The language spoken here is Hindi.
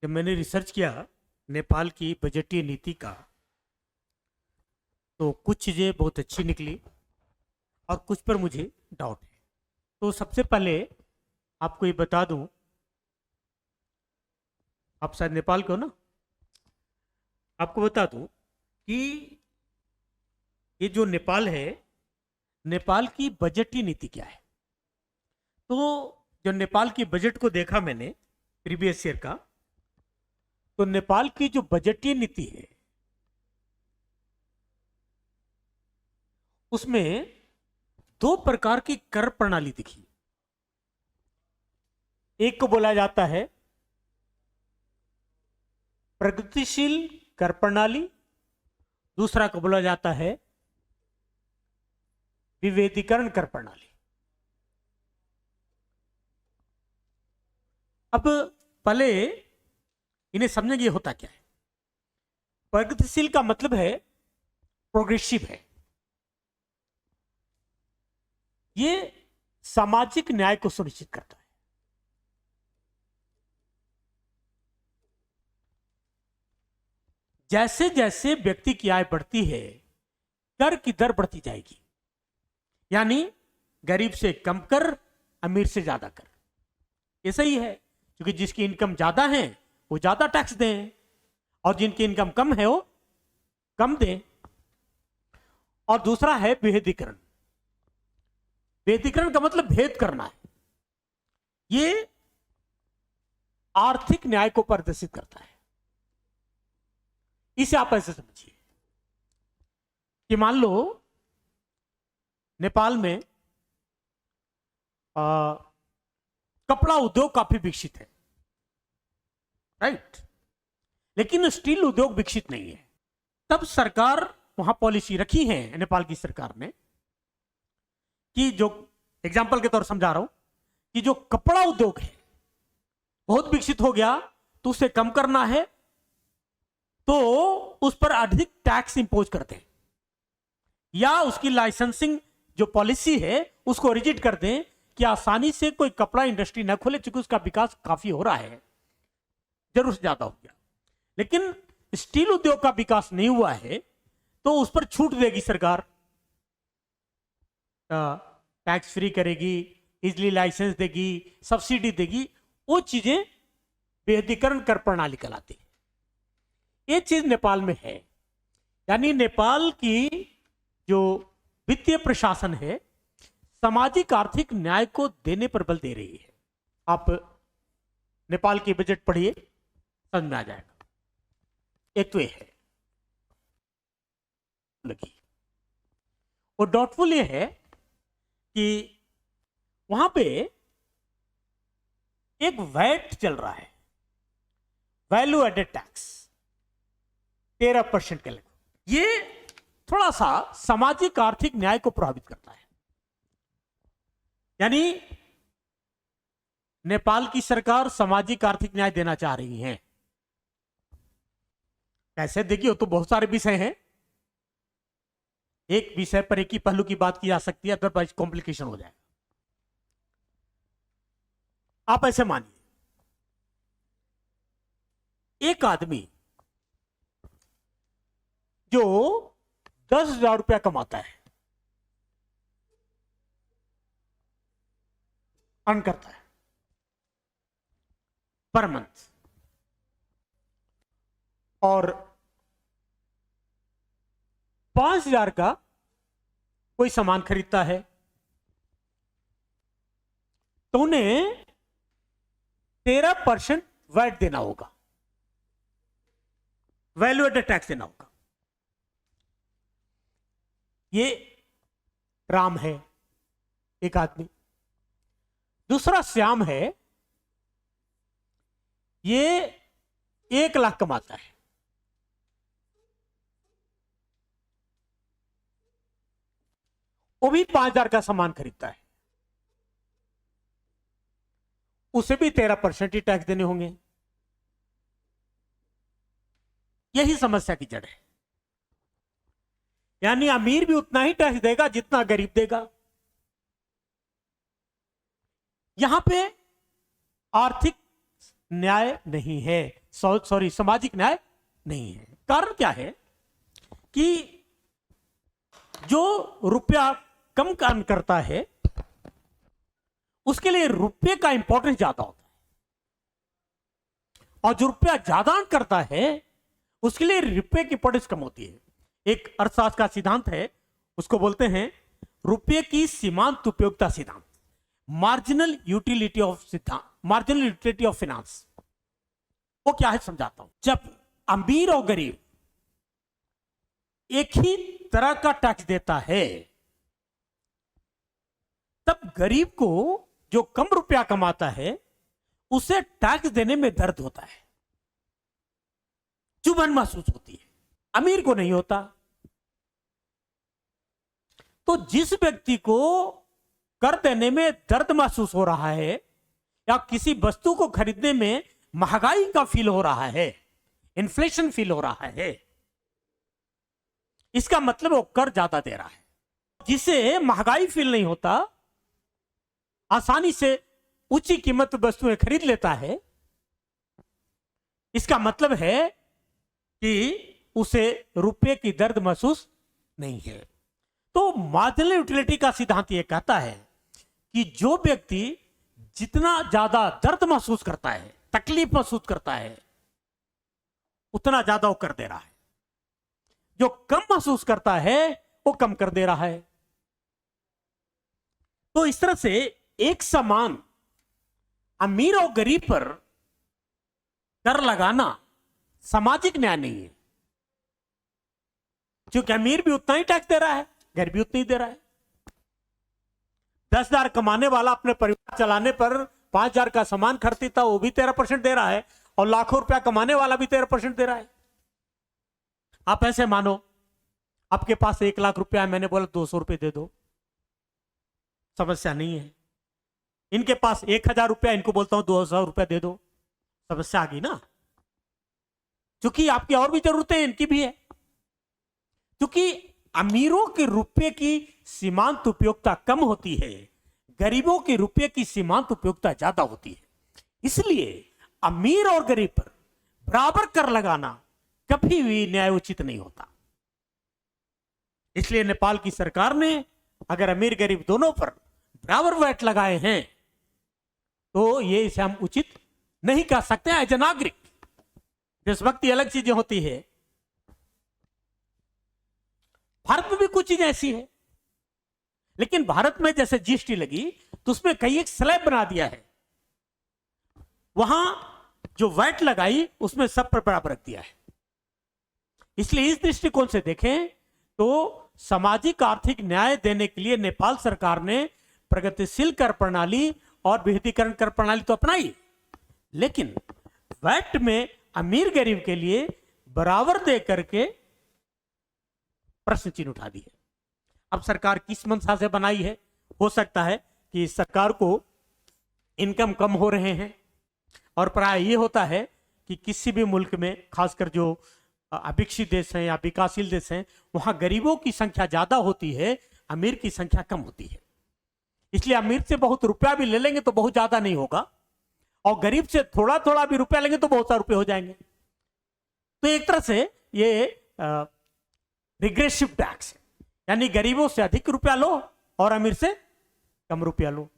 जब मैंने रिसर्च किया नेपाल की बजटीय नीति का, तो कुछ चीज़ें बहुत अच्छी निकली और कुछ पर मुझे डाउट है। तो सबसे पहले आपको ये बता दूं, आप शायद नेपाल के हो ना, आपको बता दूं कि ये जो नेपाल है, नेपाल की बजटीय नीति क्या है। तो जो नेपाल की बजट को देखा मैंने प्रीवियस ईयर का, तो नेपाल की जो बजटीय नीति है उसमें दो प्रकार की कर प्रणाली दिखी। एक को बोला जाता है प्रगतिशील कर प्रणाली, दूसरा को बोला जाता है विभेदीकरण कर प्रणाली। अब पहले इन्हें समझेंगे होता क्या है। प्रगतिशील का मतलब है प्रोग्रेसिव है, ये सामाजिक न्याय को सुनिश्चित करता है। जैसे जैसे व्यक्ति की आय बढ़ती है, कर की दर बढ़ती जाएगी, यानी गरीब से कम कर, अमीर से ज्यादा कर। ये सही है, क्योंकि जिसकी इनकम ज्यादा है वो ज्यादा टैक्स दें और जिनकी इनकम कम है वो कम दें। और दूसरा है विभेदीकरण। विभेदीकरण का मतलब भेद करना है। ये आर्थिक न्याय को प्रदर्शित करता है। इसे आप ऐसे समझिए कि मान लो नेपाल में कपड़ा उद्योग काफी विकसित है, राइट, लेकिन स्टील उद्योग विकसित नहीं है। तब सरकार वहां पॉलिसी रखी है नेपाल की सरकार ने कि जो एग्जाम्पल के तौर समझा रहा हूं कि जो कपड़ा उद्योग है बहुत विकसित हो गया तो उसे कम करना है, तो उस पर अधिक टैक्स इंपोज करते हैं या उसकी लाइसेंसिंग जो पॉलिसी है उसको रिजिड कर दें कि आसानी से कोई कपड़ा इंडस्ट्री न खोले, क्योंकि उसका विकास काफी हो रहा है, जरूर से ज्यादा हो गया। लेकिन स्टील उद्योग का विकास नहीं हुआ है तो उस पर छूट देगी सरकार, टैक्स फ्री करेगी, इजली लाइसेंस देगी, सब्सिडी देगी। वो चीजें विभेदीकरण कर प्रणाली कहलाती है। ये चीज नेपाल में है, यानी नेपाल की जो वित्तीय प्रशासन है सामाजिक आर्थिक न्याय को देने पर बल दे रही है। आप नेपाल की बजट पढ़िए, समझ में आ जाएगा। एक तो ये है लगी, और डाउटफुल ये है कि वहां पे एक वैट चल रहा है, वैल्यू एडेड टैक्स, 13% के लगभग। ये थोड़ा सा सामाजिक आर्थिक न्याय को प्रभावित करता है। यानी नेपाल की सरकार सामाजिक आर्थिक न्याय देना चाह रही है। कैसे देखिए, तो बहुत सारे विषय हैं, एक विषय पर एक ही पहलू की बात की जा सकती है, अदरवाइज कॉम्प्लिकेशन हो जाएगा। आप ऐसे मानिए एक आदमी जो 10,000 रुपया कमाता है, अर्न करता है पर मंथ, और 5,000 का कोई सामान खरीदता है, तो उन्हें 13% वैट देना होगा, वैल्यू एडेड टैक्स देना होगा। ये राम है एक आदमी, दूसरा श्याम है, ये 1 लाख कमाता है, वो भी 5,000 का सामान खरीदता है, उसे भी 13% ही टैक्स देने होंगे। यही समस्या की जड़ है। यानी अमीर भी उतना ही टैक्स देगा जितना गरीब देगा। यहां पे आर्थिक न्याय नहीं है, सॉरी सामाजिक न्याय नहीं है। कारण क्या है कि जो रुपया कम काम करता है उसके लिए रुपये का इंपॉर्टेंस ज्यादा होता है, और जो रुपया ज्यादा करता है उसके लिए रुपये की इंपॉर्टेंस कम होती है। एक अर्थशास्त्र का सिद्धांत है, उसको बोलते हैं रुपये की सीमांत उपयोगिता सिद्धांत, मार्जिनल यूटिलिटी ऑफ सिद्धांत, मार्जिनल यूटिलिटी ऑफ फाइनेंस। वो क्या है समझाता हूं। जब अमीर और गरीब एक ही तरह का टैक्स देता है तब गरीब को जो कम रुपया कमाता है उसे टैक्स देने में दर्द होता है, चुभन महसूस होती है, अमीर को नहीं होता। तो जिस व्यक्ति को कर देने में दर्द महसूस हो रहा है या किसी वस्तु को खरीदने में महंगाई का फील हो रहा है, इन्फ्लेशन फील हो रहा है, इसका मतलब वो कर ज्यादा दे रहा है। जिसे महंगाई फील नहीं होता, आसानी से ऊंची कीमत वस्तुएं खरीद लेता है, इसका मतलब है कि उसे रुपये की दर्द महसूस नहीं है। तो मार्जिनल यूटिलिटी का सिद्धांत यह कहता है कि जो व्यक्ति जितना ज्यादा दर्द महसूस करता है, तकलीफ महसूस करता है, उतना ज्यादा वो कर दे रहा है। जो कम महसूस करता है वो कम कर दे रहा है। तो इस तरह से एक समान अमीर और गरीब पर कर लगाना सामाजिक न्याय नहीं है, क्योंकि अमीर भी उतना ही टैक्स दे रहा है, गरीब भी उतना ही दे रहा है। 10,000 कमाने वाला अपने परिवार चलाने पर 5,000 का सामान खरीदता, वो भी 13% दे रहा है, और लाखों रुपया कमाने वाला भी 13% दे रहा है। आप ऐसे मानो आपके पास 1 लाख रुपया है, मैंने बोला 200 रुपये दे दो, समस्या नहीं है। इनके पास 1,000 रुपया, इनको बोलता हूं 2,000 रुपया दे दो, समस्या आ गई ना। क्योंकि आपकी और भी जरूरतें हैं, इनकी भी है। क्योंकि अमीरों के रुपये की सीमांत उपयोगिता कम होती है, गरीबों के रुपये की सीमांत उपयोगिता ज्यादा होती है। इसलिए अमीर और गरीब पर बराबर कर लगाना कभी भी न्यायोचित नहीं होता। इसलिए नेपाल की सरकार ने अगर अमीर गरीब दोनों पर बराबर वैट लगाए हैं तो ये इसे हम उचित नहीं कह सकते एज ए नागरिक। देशभक्ति अलग चीजें होती है। भारत में भी कुछ चीजें ऐसी है, लेकिन भारत में जैसे जीएसटी लगी तो उसमें कई एक स्लैब बना दिया है, वहां जो वैट लगाई उसमें सब पर बराबर रख दिया है। इसलिए इस दृष्टिकोण से देखें तो सामाजिक आर्थिक न्याय देने के लिए नेपाल सरकार ने प्रगतिशील कर प्रणाली और विविधीकरण कर प्रणाली तो अपनाई, लेकिन वैट में अमीर गरीब के लिए बराबर दे करके प्रश्न चिन्ह उठा दी है। अब सरकार किस मंशा से बनाई है? हो सकता है कि सरकार को इनकम कम हो रहे हैं, और प्राय ये होता है कि किसी भी मुल्क में, खासकर जो अविकसित देश हैं या विकासशील देश हैं, वहां गरीबों की संख्या ज्यादा होती है, अमीर की संख्या कम होती है। इसलिए अमीर से बहुत रुपया भी ले लेंगे तो बहुत ज्यादा नहीं होगा, और गरीब से थोड़ा थोड़ा भी रुपया लेंगे तो बहुत सारे रुपये हो जाएंगे। तो एक तरह से ये रिग्रेसिव टैक्स है, यानी गरीबों से अधिक रुपया लो और अमीर से कम रुपया लो।